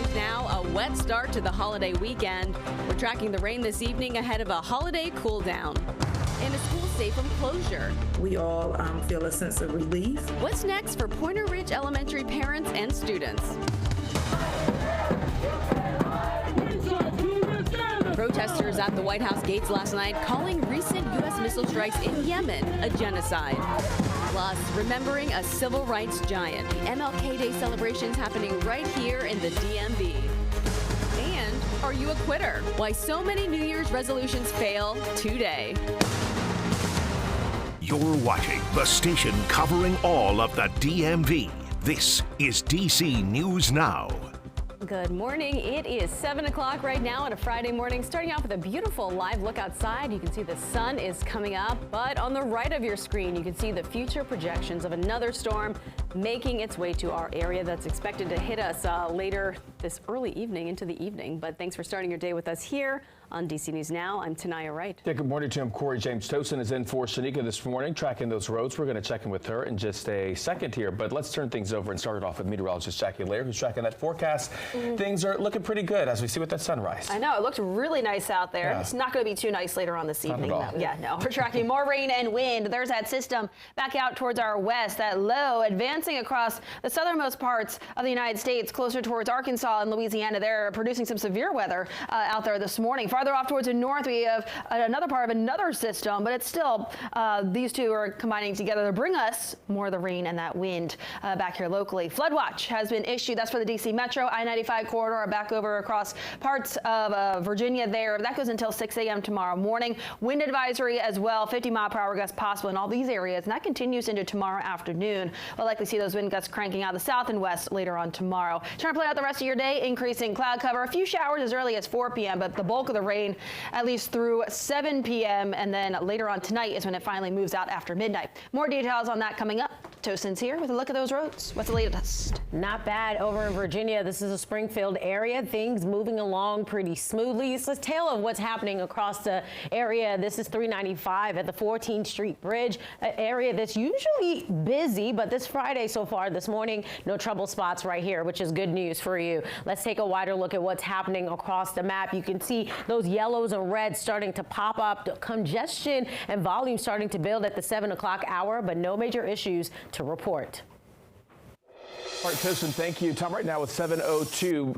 News Now, a wet start to the holiday weekend. We're tracking the rain this evening ahead of a holiday cool down. And a school safe from closure. We all feel a sense of relief. What's next for Pointer Ridge Elementary parents and students? Protesters at the White House gates last night calling recent U.S. missile strikes in Yemen a genocide. Plus, remembering a civil rights giant. The MLK Day celebrations happening right here in the DMV. And are you a quitter? Why so many New Year's resolutions fail today. You're watching the station covering all of the DMV. This is DC News Now. Good morning. It is 7 o'clock right now on a Friday morning. Starting off with a beautiful live look outside. You can see the sun is coming up, but on the right of your screen, you can see the future projections of another storm making its way to our area that's expected to hit us later this early evening into the evening. But thanks for starting your day with us here on DC News Now. I'm Tanaya Wright. Yeah, good morning, Jim. Corey James Tosin is in for Shanika this morning, tracking those roads. We're going to check in with her in just a second here, but let's turn things over and start it off with meteorologist Jackie Lair, who's tracking that forecast. Things are looking pretty good as we see with that sunrise. I know, it looked really nice out there. Yeah. It's not going to be too nice later on this evening, though. Yeah, no, we're tracking more rain and wind. There's that system back out towards our west, that low advancing across the southernmost parts of the United States, closer towards Arkansas and Louisiana. They're producing some severe weather out there this morning. Farther off towards the north, we have another part of another system, but it's still, these two are combining together to bring us more of the rain and that wind back here locally. Flood watch has been issued. That's for the DC Metro, I-95 corridor, back over across parts of Virginia there. That goes until 6 a.m. tomorrow morning. Wind advisory as well, 50-mile-per-hour gusts possible in all these areas, and that continues into tomorrow afternoon. We'll likely see those wind gusts cranking out the south and west later on tomorrow. Trying to play out the rest of your day, increasing cloud cover. A few showers as early as 4 p.m., but the bulk of the rain at least through 7 p.m. and then later on tonight is when it finally moves out after midnight. More details on that coming up. Tosin's here with a look at those roads. What's the latest? Not bad over in Virginia. This is a Springfield area. Things moving along pretty smoothly. It's a tale of what's happening across the area. This is 395 at the 14th Street Bridge, an area that's usually busy, but this Friday so far this morning, no trouble spots right here, which is good news for you. Let's take a wider look at what's happening across the map. You can see those yellows and reds starting to pop up, congestion and volume starting to build at the 7 o'clock hour, but no major issues to report. All right, Tosin, thank you. Time right now with 7:02.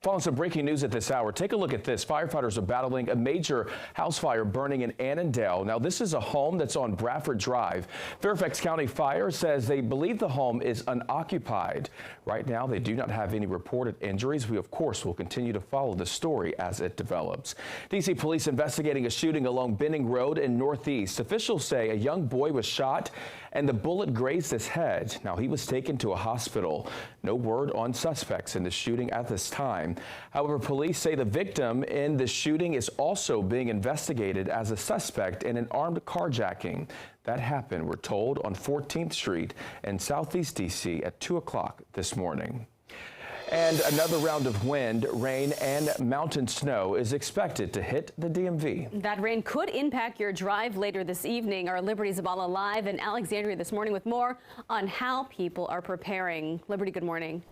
Following some breaking news at this hour, take a look at this. Firefighters are battling a major house fire burning in Annandale. Now, this is a home that's on Bradford Drive. Fairfax County Fire says they believe the home is unoccupied. Right now, they do not have any reported injuries. We, of course, will continue to follow the story as it develops. D.C. police investigating a shooting along Benning Road in Northeast. Officials say a young boy was shot and the bullet grazed his head. Now, he was taken to a hospital. No word on suspects in the shooting at this time. However, police say the victim in the shooting is also being investigated as a suspect in an armed carjacking. That happened, we're told, on 14th Street in Southeast D.C. at 2 o'clock this morning. And another round of wind, rain, and mountain snow is expected to hit the DMV. That rain could impact your drive later this evening. Our Liberty Zabala live in Alexandria this morning with more on how people are preparing. Liberty, good morning.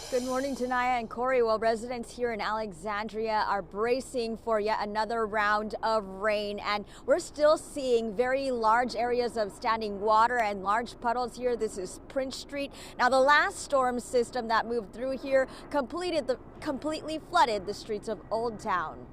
Good morning, Tanaya and Corey. Well, residents here in Alexandria are bracing for yet another round of rain, and we're still seeing very large areas of standing water and large puddles here. This is Prince Street. Now, the last storm system that moved through here completely flooded the streets of Old Town.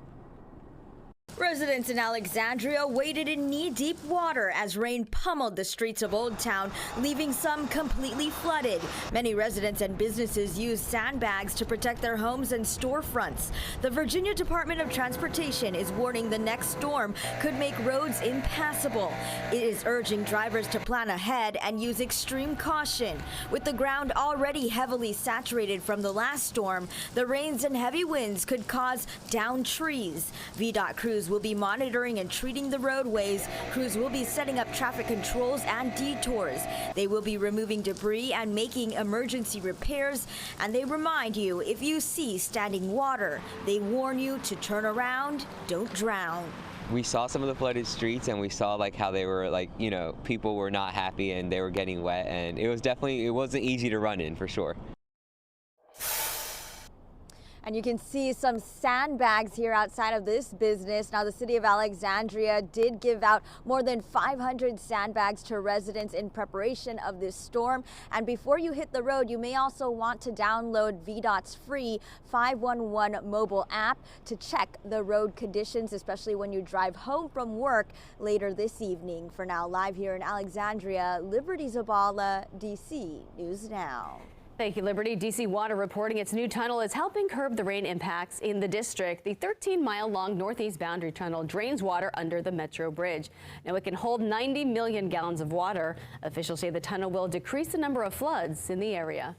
Residents in Alexandria waded in knee-deep water as rain pummeled the streets of Old Town, leaving some completely flooded. Many residents and businesses used sandbags to protect their homes and storefronts. The Virginia Department of Transportation is warning the next storm could make roads impassable. It is urging drivers to plan ahead and use extreme caution. With the ground already heavily saturated from the last storm, the rains and heavy winds could cause downed trees. VDOT crews will be monitoring and treating the roadways. Crews will be setting up traffic controls and detours. They will be removing debris and making emergency repairs. And they remind you, if you see standing water, they warn you to turn around, don't drown. We saw some of the flooded streets, and we saw like how they were like, people were not happy and they were getting wet, and it wasn't easy to run in for sure. And you can see some sandbags here outside of this business. Now, the city of Alexandria did give out more than 500 sandbags to residents in preparation of this storm. And before you hit the road, you may also want to download VDOT's free 511 mobile app to check the road conditions, especially when you drive home from work later this evening. For now, live here in Alexandria, Liberty Zabala, DC News Now. Thank you, Liberty. DC Water reporting its new tunnel is helping curb the rain impacts in the district. The 13-mile-long northeast boundary tunnel drains water under the Metro Bridge. Now, it can hold 90 million gallons of water. Officials say the tunnel will decrease the number of floods in the area.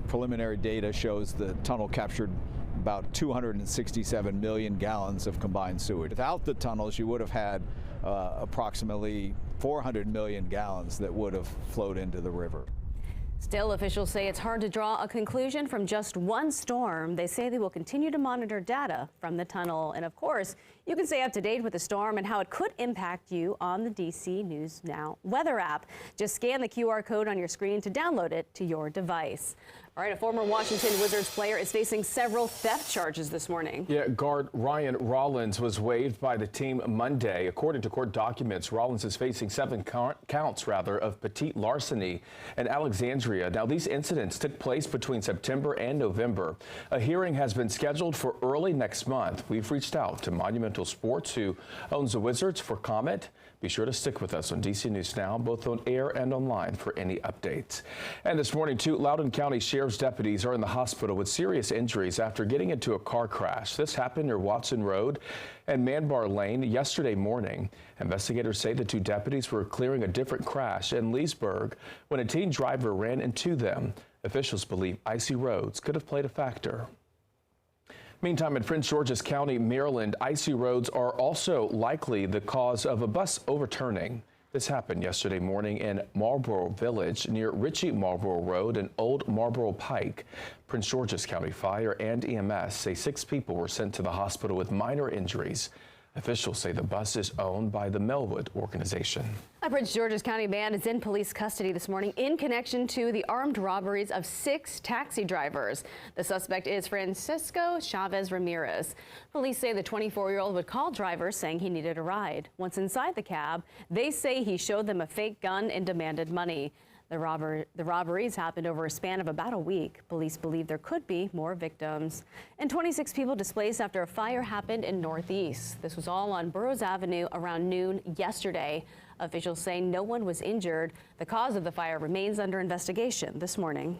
Preliminary data shows the tunnel captured about 267 million gallons of combined sewage. Without the tunnels, you would have had approximately 400 million gallons that would have flowed into the river. Still, officials say it's hard to draw a conclusion from just one storm. They say they will continue to monitor data from the tunnel. And of course, you can stay up to date with the storm and how it could impact you on the DC News Now weather app. Just scan the QR code on your screen to download it to your device. All right, a former Washington Wizards player is facing several theft charges this morning. Yeah, guard Ryan Rollins was waived by the team Monday. According to court documents, Rollins is facing 7 counts of petite larceny in Alexandria. Now, these incidents took place between September and November. A hearing has been scheduled for early next month. We've reached out to Monumental Sports, who owns the Wizards, for comment. Be sure to stick with us on DC News Now, both on air and online, for any updates. And this morning, 2 Loudoun County Sheriff's deputies are in the hospital with serious injuries after getting into a car crash. This happened near Watson Road and Manbar Lane yesterday morning. Investigators say the 2 deputies were clearing a different crash in Leesburg when a teen driver ran into them. Officials believe icy roads could have played a factor. Meantime, in Prince George's County, Maryland, icy roads are also likely the cause of a bus overturning. This happened yesterday morning in Marlboro Village near Ritchie Marlboro Road and Old Marlboro Pike. Prince George's County Fire and EMS say 6 people were sent to the hospital with minor injuries. Officials say the bus is owned by the Melwood organization. A Prince George's County man is in police custody this morning in connection to the armed robberies of 6 taxi drivers. The suspect is Francisco Chavez Ramirez. Police say the 24-year-old would call drivers saying he needed a ride. Once inside the cab, they say he showed them a fake gun and demanded money. The robberies happened over a span of about a week. Police believe there could be more victims. And 26 people displaced after a fire happened in Northeast. This was all on Burroughs Avenue around noon yesterday. Officials say no one was injured. The cause of the fire remains under investigation this morning.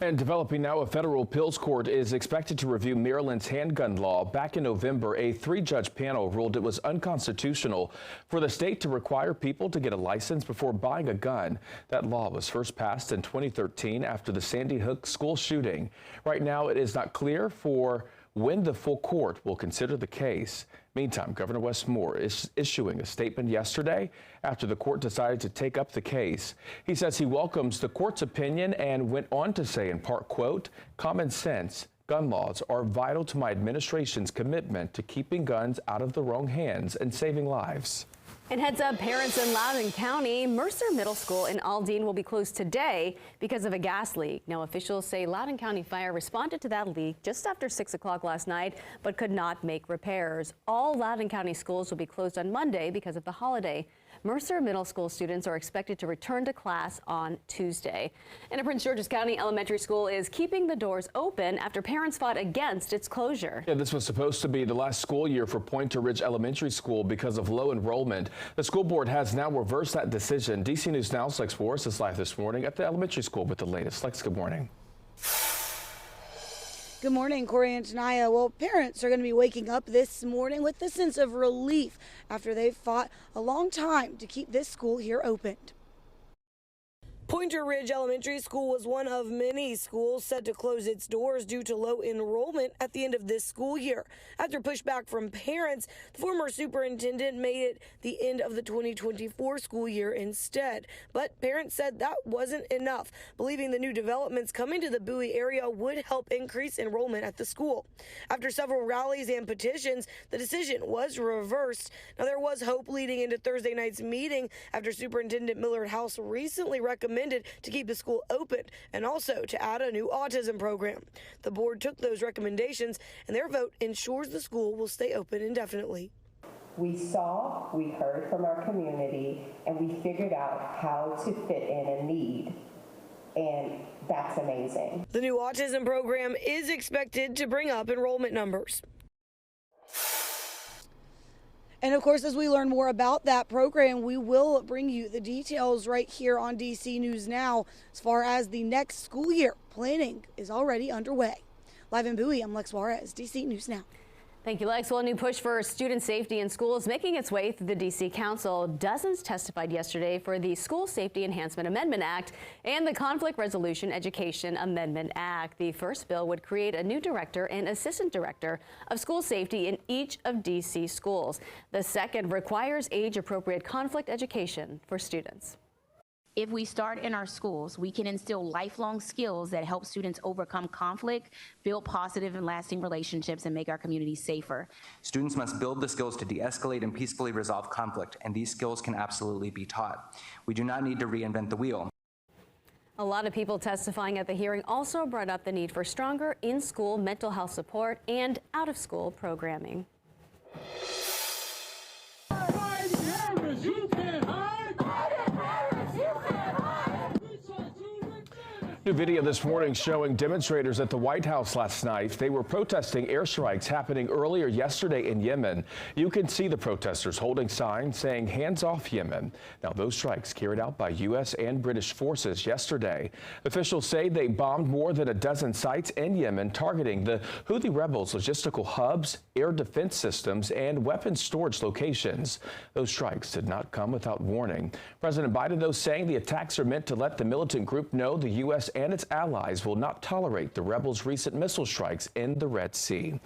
And developing now, a federal appeals court is expected to review Maryland's handgun law. Back in November, a 3-judge panel ruled it was unconstitutional for the state to require people to get a license before buying a gun. That law was first passed in 2013 after the Sandy Hook school shooting. Right now, it is not clear for when the full court will consider the case. Meantime, Governor Wes Moore is issuing a statement yesterday after the court decided to take up the case. He says he welcomes the court's opinion and went on to say in part, quote, "Common sense gun laws are vital to my administration's commitment to keeping guns out of the wrong hands and saving lives." And heads up, parents in Loudoun County, Mercer Middle School in Aldine will be closed today because of a gas leak. Now, officials say Loudoun County Fire responded to that leak just after 6 o'clock last night, but could not make repairs. All Loudoun County schools will be closed on Monday because of the holiday. Mercer Middle School students are expected to return to class on Tuesday. And a Prince George's County Elementary School is keeping the doors open after parents fought against its closure. Yeah, this was supposed to be the last school year for Pointer Ridge Elementary School because of low enrollment. The school board has now reversed that decision. DC News Now's Lex Forrest is live this morning at the elementary school with the latest. Lex, good morning. Good morning, Corey and Tanaya. Well, parents are going to be waking up this morning with a sense of relief after they've fought a long time to keep this school here opened. Pointer Ridge Elementary School was one of many schools set to close its doors due to low enrollment at the end of this school year. After pushback from parents, the former superintendent made it the end of the 2024 school year instead. But parents said that wasn't enough, believing the new developments coming to the Bowie area would help increase enrollment at the school. After several rallies and petitions, the decision was reversed. Now, there was hope leading into Thursday night's meeting after Superintendent Millard House recently recommended recommended to keep the school open and also to add a new autism program. The board took those recommendations, and their vote ensures the school will stay open indefinitely. We saw, we heard from our community, and we figured out how to fit in a need. And that's amazing. The new autism program is expected to bring up enrollment numbers. And of course, as we learn more about that program, we will bring you the details right here on DC News Now. As far as the next school year, planning is already underway. Live in Bowie, I'm Lex Juarez, DC News Now. Thank you, Lex. Well, a new push for student safety in schools making its way through the D.C. Council. Dozens testified yesterday for the School Safety Enhancement Amendment Act and the Conflict Resolution Education Amendment Act. The first bill would create a new director and assistant director of school safety in each of D.C. schools. The second requires age-appropriate conflict education for students. If we start in our schools, we can instill lifelong skills that help students overcome conflict, build positive and lasting relationships, and make our communities safer. Students must build the skills to de-escalate and peacefully resolve conflict, and these skills can absolutely be taught. We do not need to reinvent the wheel. A lot of people testifying at the hearing also brought up the need for stronger in-school mental health support and out-of-school programming. New video this morning showing demonstrators at the White House last night. They were protesting airstrikes happening earlier yesterday in Yemen. You can see the protesters holding signs saying hands off Yemen. Now, those strikes carried out by U.S. and British forces yesterday. Officials say they bombed more than a dozen sites in Yemen, targeting the Houthi rebels' logistical hubs, air defense systems, and weapons storage locations. Those strikes did not come without warning. President Biden, though, saying the attacks are meant to let the militant group know the U.S. and its allies will not tolerate the rebels' recent missile strikes in the Red Sea.